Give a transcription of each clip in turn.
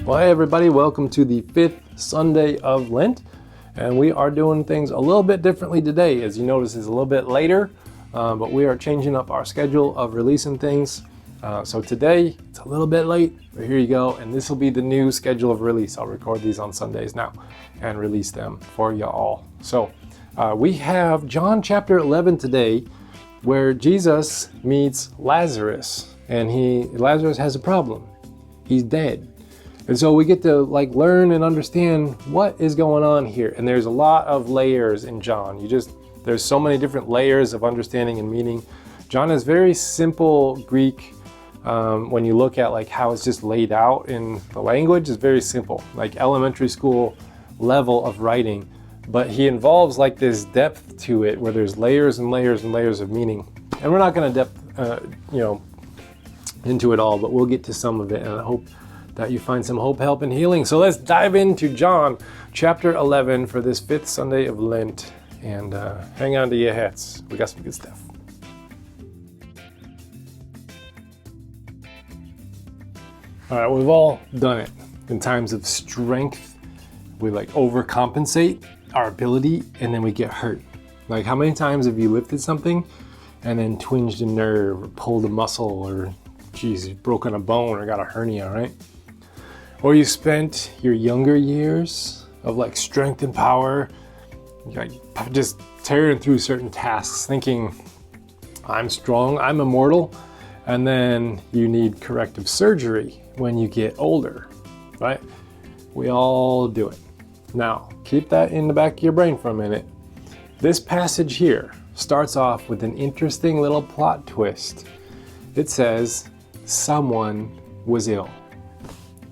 Well, hey everybody, welcome to the 5th Sunday of Lent. And we are doing things a little bit differently today. As you notice, it's a little bit later, but we are changing up our schedule of releasing things. So today, it's a little bit late, but here you go. And this will be the new schedule of release. I'll record these on Sundays now and release them for you all. So we have John chapter 11 today, where Jesus meets Lazarus. And Lazarus has a problem. He's dead. And so we get to learn and understand what is going on here. And there's a lot of layers in John. There's so many different layers of understanding and meaning. John is very simple Greek. When you look at how it's just laid out in the language, it's very simple, like elementary school level of writing. But he involves this depth to it where there's layers and layers and layers of meaning. And we're not going to into it all, but we'll get to some of it. And I hope that you find some hope, help, and healing. So let's dive into John chapter 11 for this 5th Sunday of Lent. And hang on to your hats. We got some good stuff. All right, we've all done it. In times of strength, we overcompensate our ability and then we get hurt. How many times have you lifted something and then twinged a nerve or pulled a muscle or broken a bone or got a hernia, right? Or you spent your younger years of strength and power, just tearing through certain tasks, thinking, I'm strong, I'm immortal, and then you need corrective surgery when you get older, right? We all do it. Now, keep that in the back of your brain for a minute. This passage here starts off with an interesting little plot twist. It says, someone was ill.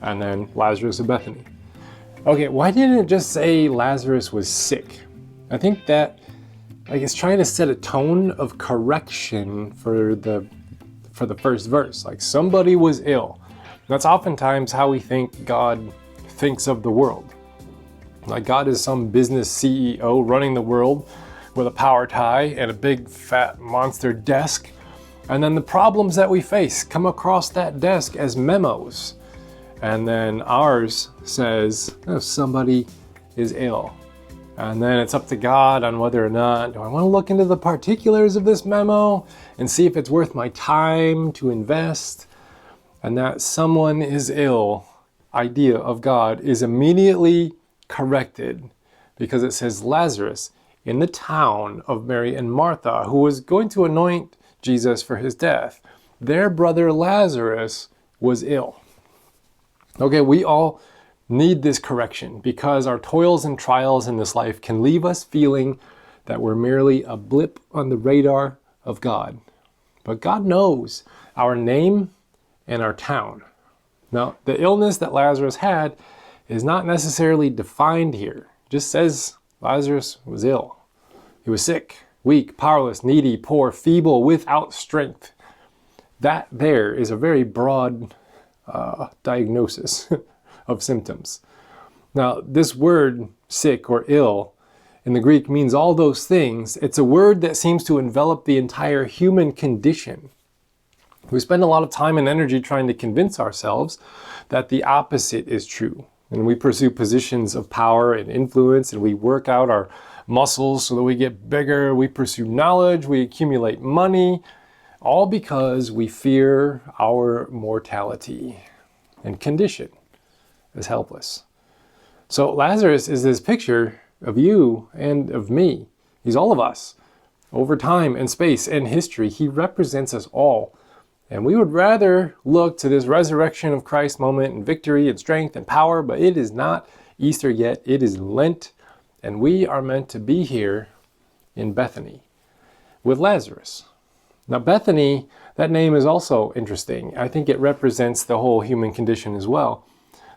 And then Lazarus of Bethany. Okay, why didn't it just say Lazarus was sick? I think that it's trying to set a tone of correction for the first verse. Somebody was ill. That's oftentimes how we think God thinks of the world. God is some business CEO running the world with a power tie and a big fat monster desk. And then the problems that we face come across that desk as memos. And then ours says, somebody is ill. And then it's up to God on whether or not, do I want to look into the particulars of this memo and see if it's worth my time to invest? And that someone is ill idea of God is immediately corrected because it says Lazarus in the town of Mary and Martha, who was going to anoint Jesus for his death, their brother Lazarus was ill. Okay, we all need this correction because our toils and trials in this life can leave us feeling that we're merely a blip on the radar of God. But God knows our name and our town. Now, the illness that Lazarus had is not necessarily defined here. It just says Lazarus was ill. He was sick, weak, powerless, needy, poor, feeble, without strength. That there is a very broad diagnosis of symptoms. Now, this word sick or ill in the Greek means all those things. It's a word that seems to envelop the entire human condition. We spend a lot of time and energy trying to convince ourselves that the opposite is true. And we pursue positions of power and influence, and we work out our muscles so that we get bigger. We pursue knowledge, we accumulate money, all because we fear our mortality and condition as helpless. So Lazarus is this picture of you and of me. He's all of us. Over time and space and history, he represents us all. And we would rather look to this resurrection of Christ moment and victory and strength and power, but it is not Easter yet. It is Lent, and we are meant to be here in Bethany with Lazarus. Now, Bethany, that name is also interesting. I think it represents the whole human condition as well.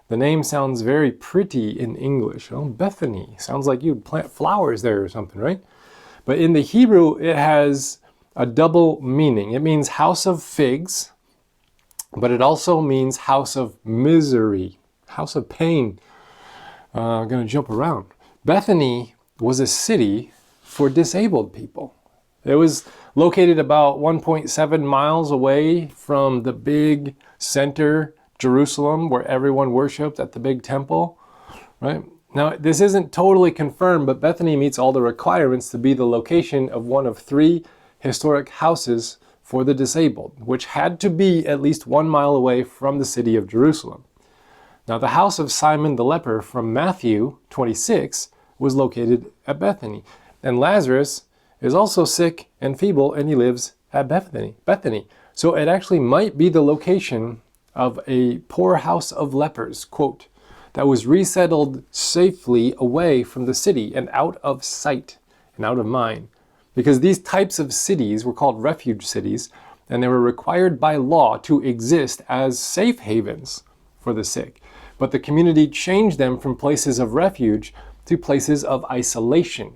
The name sounds very pretty in English. Oh, Bethany. Sounds like you'd plant flowers there or something, right? But in the Hebrew, it has a double meaning. It means house of figs, but it also means house of misery, house of pain. I'm going to jump around. Bethany was a city for disabled people. It was located about 1.7 miles away from the big center Jerusalem, where everyone worshiped at the big temple, right? Now, this isn't totally confirmed, but Bethany meets all the requirements to be the location of one of 3 historic houses for the disabled, which had to be at least 1 mile away from the city of Jerusalem. Now, the house of Simon the leper from Matthew 26 was located at Bethany. And Lazarus is also sick and feeble, and he lives at Bethany. So it actually might be the location of a poor house of lepers, quote, that was resettled safely away from the city and out of sight and out of mind. Because these types of cities were called refuge cities, and they were required by law to exist as safe havens for the sick. But the community changed them from places of refuge to places of isolation.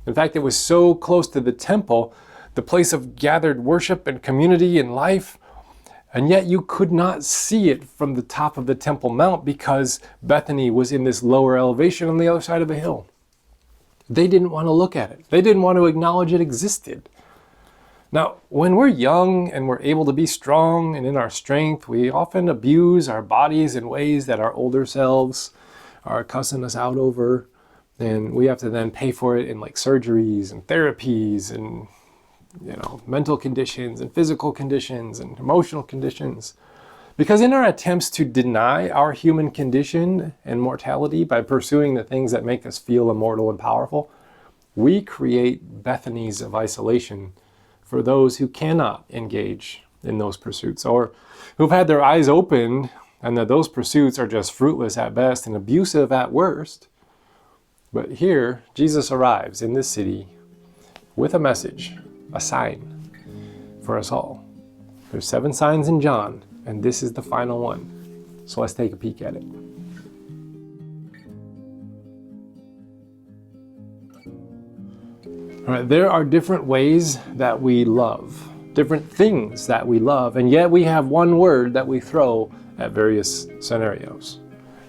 In fact, it was so close to the temple, the place of gathered worship and community and life, and yet you could not see it from the top of the Temple Mount because Bethany was in this lower elevation on the other side of the hill. They didn't want to look at it. They didn't want to acknowledge it existed. Now, when we're young and we're able to be strong and in our strength, we often abuse our bodies in ways that our older selves are cussing us out over. And we have to then pay for it in like surgeries and therapies and mental conditions and physical conditions and emotional conditions. Because in our attempts to deny our human condition and mortality by pursuing the things that make us feel immortal and powerful, we create Bethanies of isolation for those who cannot engage in those pursuits, or who've had their eyes opened and that those pursuits are just fruitless at best and abusive at worst. But here, Jesus arrives in this city with a message, a sign for us all. There's 7 signs in John, and this is the final one. So let's take a peek at it. All right, there are different ways that we love, different things that we love, and yet we have one word that we throw at various scenarios.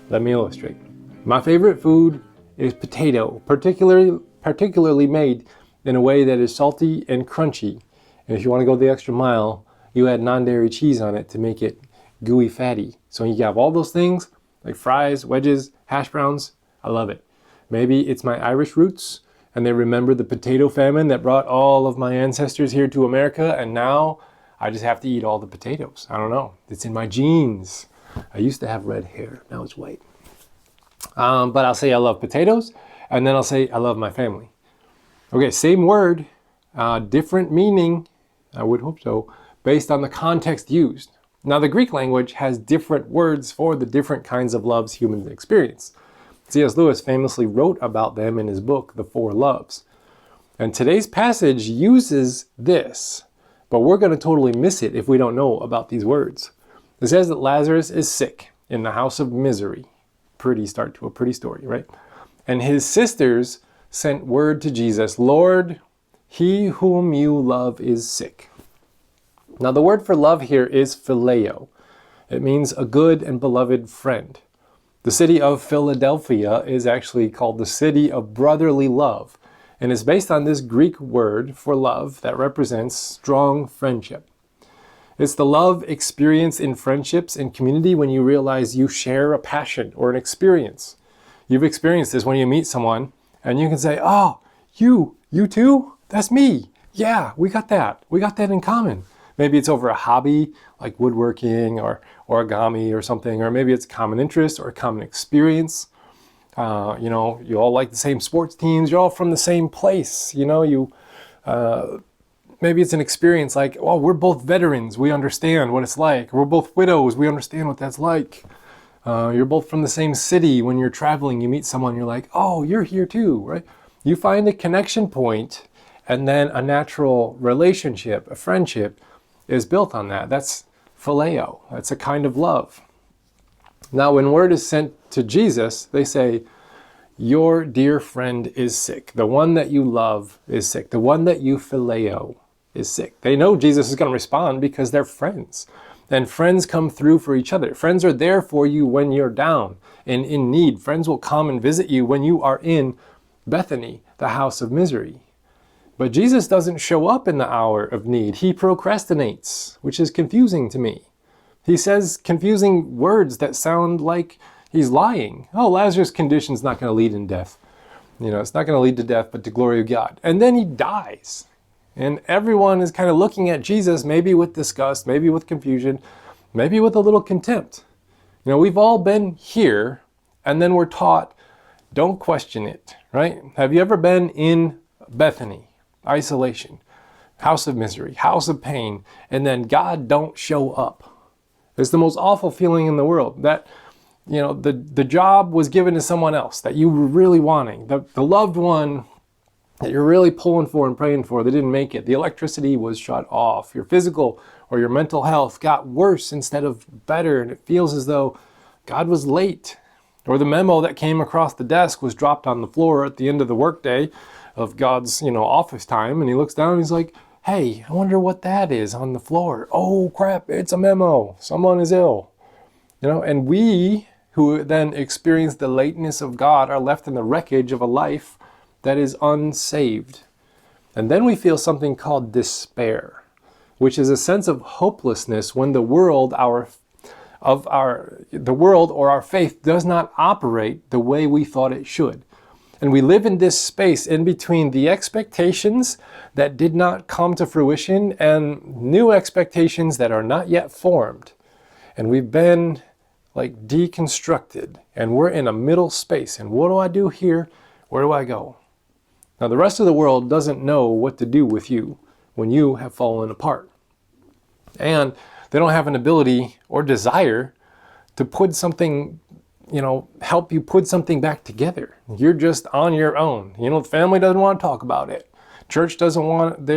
Let me illustrate. My favorite food is potato, particularly made in a way that is salty and crunchy. And if you want to go the extra mile, you add non-dairy cheese on it to make it gooey fatty. So you have all those things like fries, wedges, hash browns. I love it. Maybe it's my Irish roots and they remember the potato famine that brought all of my ancestors here to America, and now I just have to eat all the potatoes. I don't know. It's in my genes. I used to have red hair. Now it's white. But I'll say I love potatoes, and then I'll say I love my family. Okay, same word, different meaning, I would hope so, based on the context used. Now, the Greek language has different words for the different kinds of loves humans experience. C.S. Lewis famously wrote about them in his book, The Four Loves. And today's passage uses this, but we're going to totally miss it if we don't know about these words. It says that Lazarus is sick in the house of misery. Pretty start to a pretty story, right? And his sisters sent word to Jesus, Lord, he whom you love is sick. Now, the word for love here is Phileo. It means a good and beloved friend. The city of Philadelphia is actually called the city of brotherly love, and is based on this Greek word for love that represents strong friendship. It's the love experienced in friendships and community when you realize you share a passion or an experience. You've experienced this when you meet someone and you can say, oh, you too? That's me. Yeah, we got that. We got that in common. Maybe it's over a hobby like woodworking or origami or something, or maybe it's a common interest or a common experience. You all like the same sports teams. You're all from the same place. Maybe it's an experience like, well, we're both veterans. We understand what it's like. We're both widows. We understand what that's like. You're both from the same city. When you're traveling, you meet someone, you're like, oh, you're here too, right? You find a connection point, and then a natural relationship, a friendship, is built on that. That's Phileo. That's a kind of love. Now, when word is sent to Jesus, they say, your dear friend is sick. The one that you love is sick. The one that you Phileo is sick. They know Jesus is going to respond because they're friends. And friends come through for each other. Friends are there for you when you're down and in need. Friends will come and visit you when you are in Bethany, the house of misery. But Jesus doesn't show up in the hour of need. He procrastinates, which is confusing to me. He says confusing words that sound like he's lying. Oh, Lazarus' condition's not going to lead in death. It's not going to lead to death, but to glory of God. And then he dies. And everyone is kind of looking at Jesus, maybe with disgust, maybe with confusion, maybe with a little contempt. We've all been here, and then we're taught, don't question it, right? Have you ever been in Bethany, isolation, house of misery, house of pain, and then God don't show up? It's the most awful feeling in the world that, the job was given to someone else that you were really wanting. The loved one that you're really pulling for and praying for, they didn't make it. The electricity was shut off. Your physical or your mental health got worse instead of better, and it feels as though God was late. Or the memo that came across the desk was dropped on the floor at the end of the workday of God's, office time, and he looks down and he's like, hey, I wonder what that is on the floor. Oh crap, it's a memo. Someone is ill. And we who then experience the lateness of God are left in the wreckage of a life that is unsaved. And then we feel something called despair, which is a sense of hopelessness when the world or our faith does not operate the way we thought it should. And we live in this space in between the expectations that did not come to fruition and new expectations that are not yet formed. And we've been like deconstructed, and we're in a middle space. And what do I do here? Where do I go? Now, the rest of the world doesn't know what to do with you when you have fallen apart. And they don't have an ability or desire to put something, help you put something back together. You're just on your own. The family doesn't want to talk about it. Church they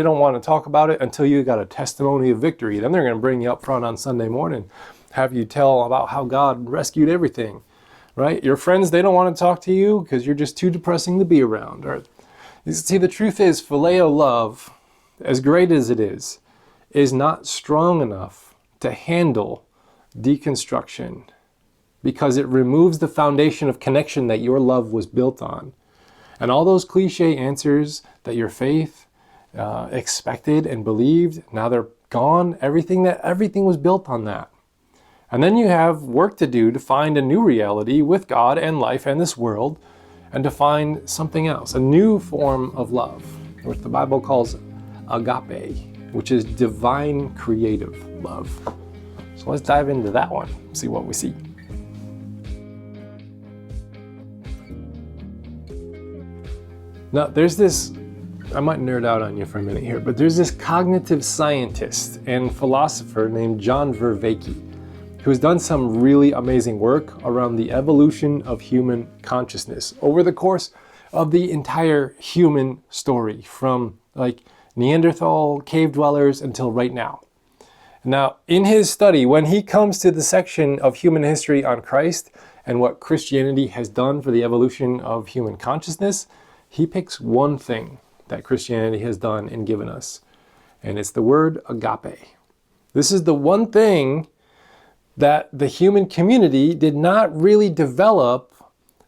don't want to talk about it until you got a testimony of victory. Then they're going to bring you up front on Sunday morning, have you tell about how God rescued everything, right? Your friends, they don't want to talk to you because you're just too depressing to be around. Or, see, the truth is, Phileo love, as great as it is not strong enough to handle deconstruction, because it removes the foundation of connection that your love was built on. And all those cliche answers that your faith expected and believed, now they're gone. Everything was built on that. And then you have work to do to find a new reality with God and life and this world, and to find something else, a new form of love, which the Bible calls agape, which is divine creative love. So let's dive into that one, see what we see. Now, there's this, I might nerd out on you for a minute here, but there's this cognitive scientist and philosopher named John Vervaeke, who's done some really amazing work around the evolution of human consciousness over the course of the entire human story, from like Neanderthal cave dwellers until right now. Now, in his study, when he comes to the section of human history on Christ and what Christianity has done for the evolution of human consciousness, he picks one thing that Christianity has done and given us, and it's the word agape. This is the one thing that the human community did not really develop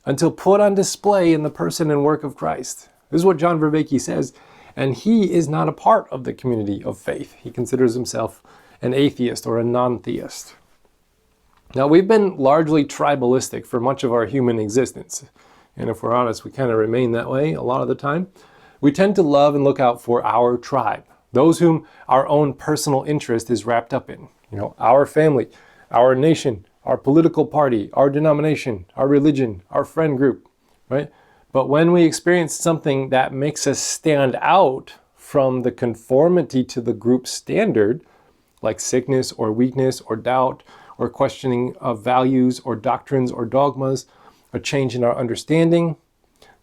until put on display in the person and work of Christ. This is what John Vervaeke says, and he is not a part of the community of faith. He considers himself an atheist or a non-theist. Now, we've been largely tribalistic for much of our human existence. And if we're honest, we kind of remain that way a lot of the time. We tend to love and look out for our tribe, those whom our own personal interest is wrapped up in. Our family, our nation, our political party, our denomination, our religion, our friend group, right? But when we experience something that makes us stand out from the conformity to the group standard, like sickness or weakness or doubt or questioning of values or doctrines or dogmas, a change in our understanding,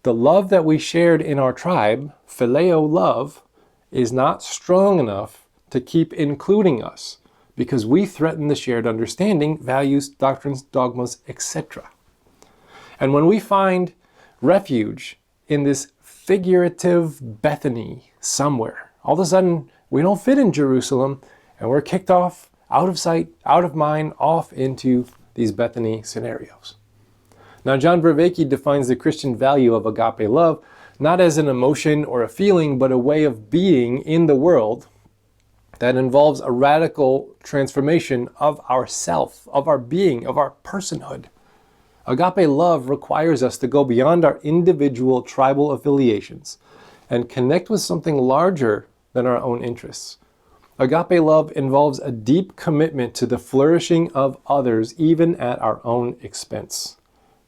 the love that we shared in our tribe, Phileo love, is not strong enough to keep including us because we threaten the shared understanding, values, doctrines, dogmas, etc. And when we find refuge in this figurative Bethany somewhere, all of a sudden we don't fit in Jerusalem and we're kicked off, out of sight, out of mind, off into these Bethany scenarios. Now, John Vervaeke defines the Christian value of agape love not as an emotion or a feeling, but a way of being in the world that involves a radical transformation of ourself, of our being, of our personhood. Agape love requires us to go beyond our individual tribal affiliations and connect with something larger than our own interests. Agape love involves a deep commitment to the flourishing of others, even at our own expense.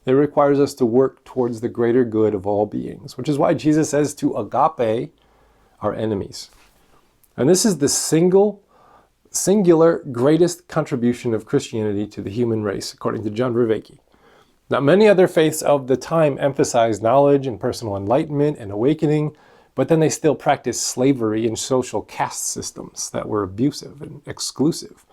It requires us to work towards the greater good of all beings, which is why Jesus says to agape our enemies. And this is the singular greatest contribution of Christianity to the human race, according to John Vervaeke. Now, many other faiths of the time emphasized knowledge and personal enlightenment and awakening, but then they still practiced slavery and social caste systems that were abusive and exclusive.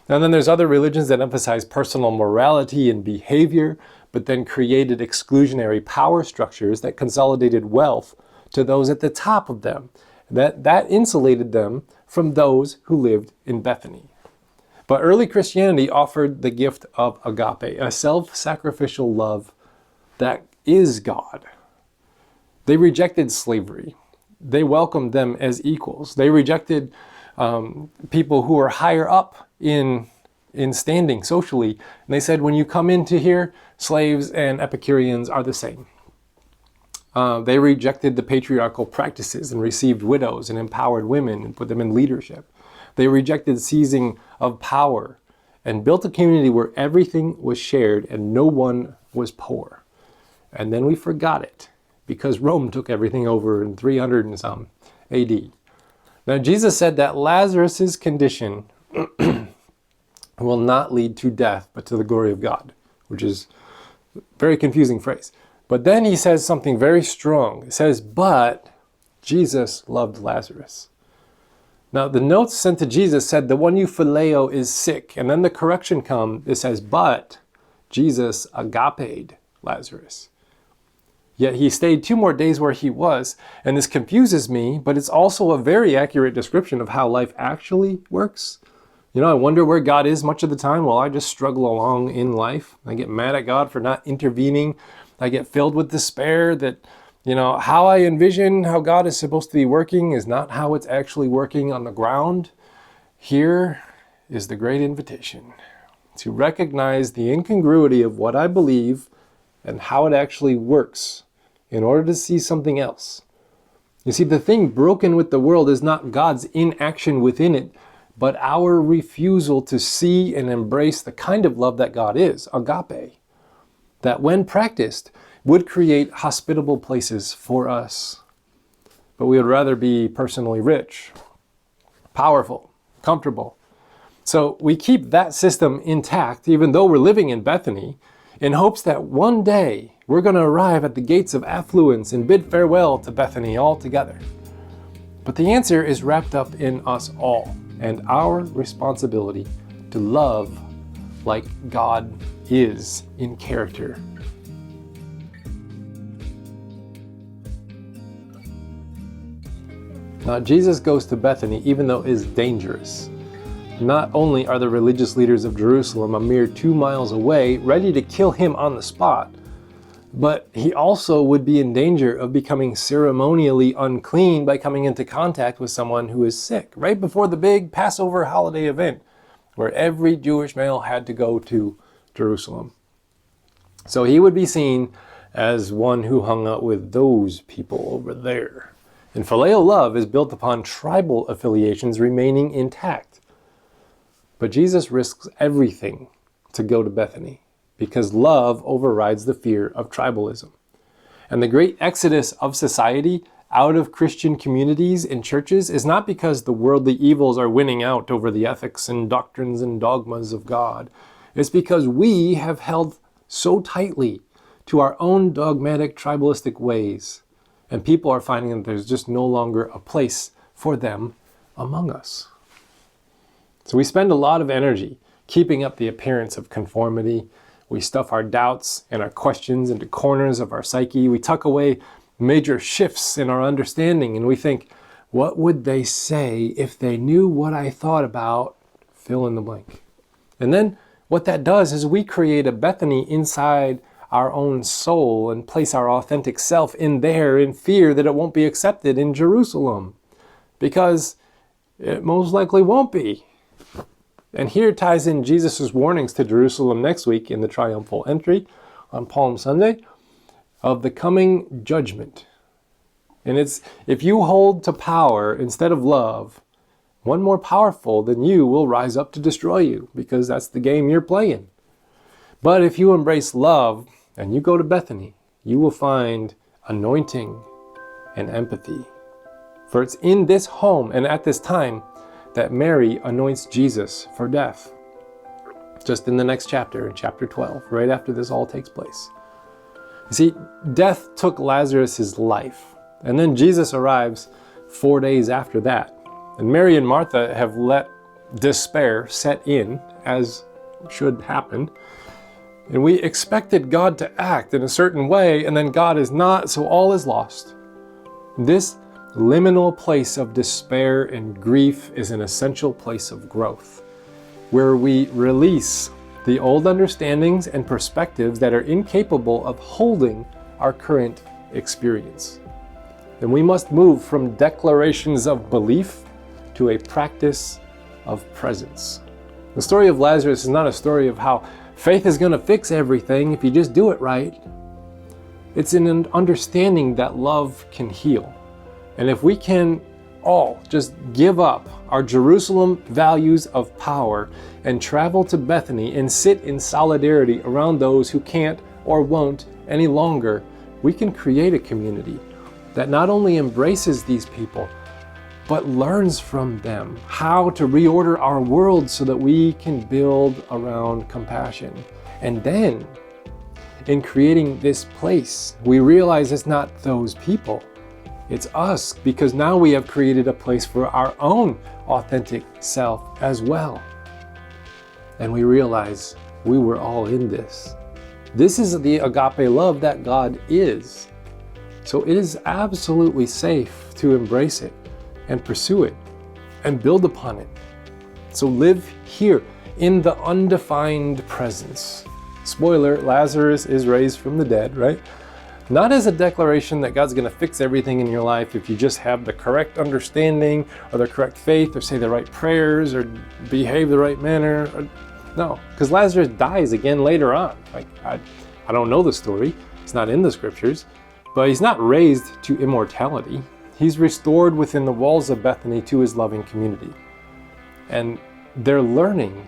And then there's other religions that emphasize personal morality and behavior, but then created exclusionary power structures that consolidated wealth to those at the top of them. That insulated them from those who lived in Bethany. But early Christianity offered the gift of agape, a self-sacrificial love that is God. They rejected slavery. They welcomed them as equals. They rejected people who were higher up in standing socially. And they said, when you come into here, slaves and Epicureans are the same. They rejected the patriarchal practices and received widows and empowered women and put them in leadership. They rejected seizing of power and built a community where everything was shared and no one was poor. And then we forgot it because Rome took everything over in 300 and some AD. Now Jesus said that Lazarus's condition will not lead to death, but to the glory of God, which is a very confusing phrase. But then he says something very strong. He says, but Jesus loved Lazarus. Now, the notes sent to Jesus said, the one you Phileo is sick. And then the correction comes, it says, but Jesus agaped Lazarus. Yet he stayed 2 more days where he was. And this confuses me, but it's also a very accurate description of how life actually works. You know, I wonder where God is much of the time while I just struggle along in life. I get mad at God for not intervening. I get filled with despair that, you know, how I envision how God is supposed to be working is not how it's actually working on the ground. Here is the great invitation to recognize the incongruity of what I believe and how it actually works in order to see something else. You see, the thing broken with the world is not God's inaction within it, but our refusal to see and embrace the kind of love that God is, agape, that when practiced would create hospitable places for us. But we would rather be personally rich, powerful, comfortable. So we keep that system intact, even though we're living in Bethany, in hopes that one day we're going to arrive at the gates of affluence and bid farewell to Bethany altogether. But the answer is wrapped up in us all and our responsibility to love like God is in character. Now, Jesus goes to Bethany even though it is dangerous. Not only are the religious leaders of Jerusalem a mere 2 miles away, ready to kill him on the spot, but he also would be in danger of becoming ceremonially unclean by coming into contact with someone who is sick, right before the big Passover holiday event, where every Jewish male had to go to Jerusalem. So he would be seen as one who hung out with those people over there. And Phileo love is built upon tribal affiliations remaining intact. But Jesus risks everything to go to Bethany because love overrides the fear of tribalism. And the great exodus of society out of Christian communities and churches is not because the worldly evils are winning out over the ethics and doctrines and dogmas of God. It's because we have held so tightly to our own dogmatic tribalistic ways, and people are finding that there's just no longer a place for them among us. So we spend a lot of energy keeping up the appearance of conformity. We stuff our doubts and our questions into corners of our psyche. We tuck away major shifts in our understanding, and we think, what would they say if they knew what I thought about fill in the blank? And then what that does is we create a Bethany inside our own soul and place our authentic self in there in fear that it won't be accepted in Jerusalem. Because It most likely won't be. And here ties in Jesus' warnings to Jerusalem next week in the triumphal entry on Palm Sunday of the coming judgment. And it's, if you hold to power instead of love, one more powerful than you will rise up to destroy you, because that's the game you're playing. But if you embrace love and you go to Bethany, you will find anointing and empathy. For it's in this home and at this time that Mary anoints Jesus for death. Just in the next chapter, in chapter 12, right after this all takes place. You see, death took Lazarus' life, and then Jesus arrives 4 days after that. And Mary and Martha have let despair set in, as should happen. And we expected God to act in a certain way, and then God is not, so all is lost. This liminal place of despair and grief is an essential place of growth, where we release the old understandings and perspectives that are incapable of holding our current experience. And we must move from declarations of belief to a practice of presence. The story of Lazarus is not a story of how faith is going to fix everything if you just do it right. It's an understanding that love can heal. And if we can all just give up our Jerusalem values of power and travel to Bethany and sit in solidarity around those who can't or won't any longer, we can create a community that not only embraces these people, but learns from them how to reorder our world so that we can build around compassion. And then, in creating this place, we realize it's not those people, it's us, because now we have created a place for our own authentic self as well. And we realize we were all in this. This is the agape love that God is. So it is absolutely safe to embrace it and pursue it and build upon it. So live here in the undefined presence. Spoiler, Lazarus is raised from the dead, right? Not as a declaration that God's going to fix everything in your life if you just have the correct understanding or the correct faith or say the right prayers or behave the right manner. No, because Lazarus dies again later on. I don't know the story. It's not in the scriptures, but he's not raised to immortality. He's restored within the walls of Bethany to his loving community. And they're learning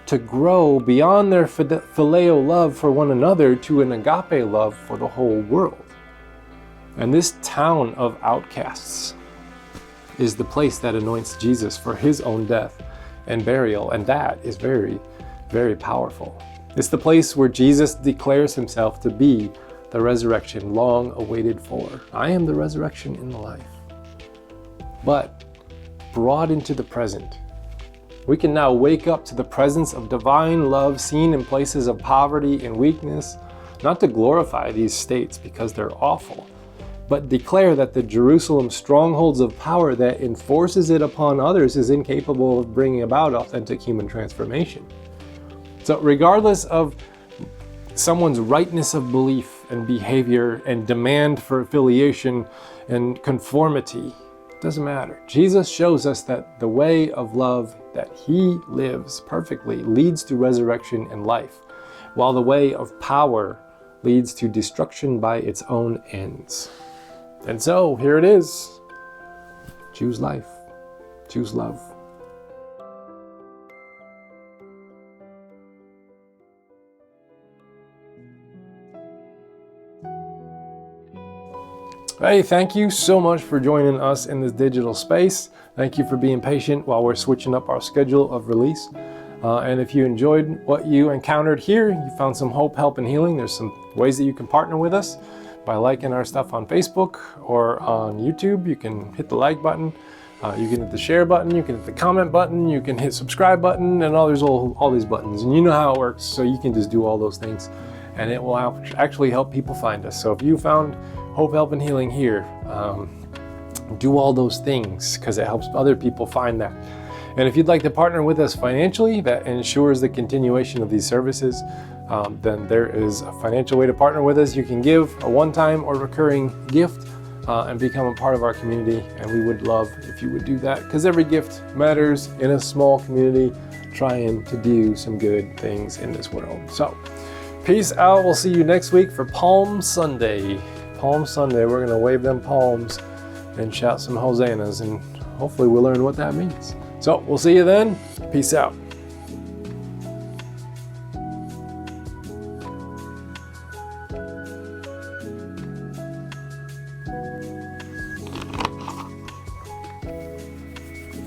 to grow beyond their Phileo love for one another to an agape love for the whole world. And this town of outcasts is the place that anoints Jesus for his own death and burial, and that is very, very powerful. It's the place where Jesus declares himself to be the resurrection long awaited for. I am the resurrection and the life. But brought into the present, we can now wake up to the presence of divine love seen in places of poverty and weakness, not to glorify these states because they're awful, but declare that the Jerusalem strongholds of power that enforces it upon others is incapable of bringing about authentic human transformation. So regardless of someone's rightness of belief and behavior and demand for affiliation and conformity, doesn't matter. Jesus shows us that the way of love that he lives perfectly leads to resurrection and life, while the way of power leads to destruction by its own ends. And so here it is. Choose life. Choose love. Hey, thank you so much for joining us in this digital space. Thank you for being patient while we're switching up our schedule of release. And if you enjoyed what you encountered here, you found some hope, help, and healing, there's some ways that you can partner with us by liking our stuff on Facebook or on YouTube. You can hit the like button, you can hit the share button, you can hit the comment button, you can hit subscribe button, and there's all these buttons. And you know how it works, so you can just do all those things, and it will actually help people find us. So if you found hope, help, and healing here, do all those things because it helps other people find that. And if you'd like to partner with us financially, that ensures the continuation of these services, then there is a financial way to partner with us. You can give a one-time or recurring gift and become a part of our community. And we would love if you would do that, because every gift matters in a small community trying to do some good things in this world. So peace out. We'll see you next week for Palm Sunday. Palm Sunday, we're going to wave them palms and shout some hosannas, and hopefully we'll learn what that means. So we'll see you then. Peace out.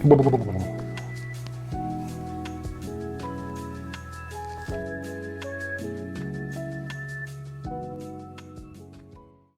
Blah, blah, blah, blah, blah.